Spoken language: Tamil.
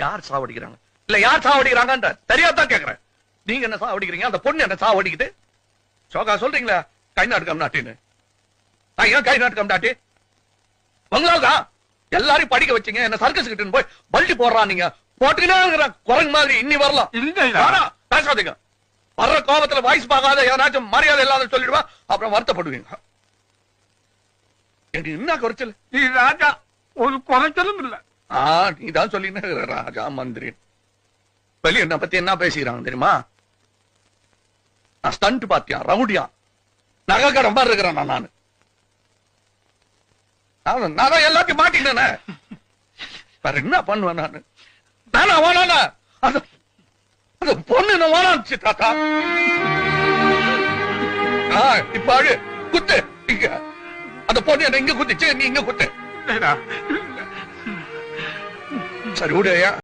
யார் சாவடிக்கிறாங்க இல்ல யார் சாவடிக்கிறாங்கன்ற தெரியாதான் கேக்குறேன். நீங்க என்ன சாவடிக்கிறீங்க? அந்த பொண்ணு என்ன சாவடிக்குது? சோகா சொல்றீங்களா கை நாட்டுக்கம் நாட்டின்னு? ஏன் கை நாட்டுக்கம் நாட்டி? உங்களால்தான் எல்லாரையும் படிக்க வச்சீங்க. என்ன சர்க்கஸ் கிட்ட போய் பல்டி போடுறான். நீங்க போட்டுக்கிட்டே குரங்கு மாதிரி இன்னி வரலாம். பேசாதீங்க. வர்ற கோபத்துல வாய்ஸ் பார்க்காத ஏதாச்சும் மரியாதை இல்லாத சொல்லிடுவா, அப்புறம் வருத்தப்படுவீங்க. என்ன குறைச்சல்? நீ ராஜா ஒரு குறைச்சலும் இல்ல. நீதான் சொல்லின ராஜா மந்திரி. வெளிய என்ன பத்தி என்ன பேசிக்கிறாங்க தெரியுமா? நான் ஸ்டண்ட் பாத்தியா, ரவுடியா, நகை கடை மாதிரி இருக்கிறேன். நான் தான் எல்லாத்தையும் மாட்டினேன். வேற என்ன பண்ணுவேன் நானு? நானா வேணானா அந்த பொண்ணு என்ன வேணாச்சு தாத்தா. இப்ப அழு குத்து. இங்க அந்த பொண்ணு என்ன இங்க குத்துச்சு, நீ இங்க குத்து. சரி விடையா?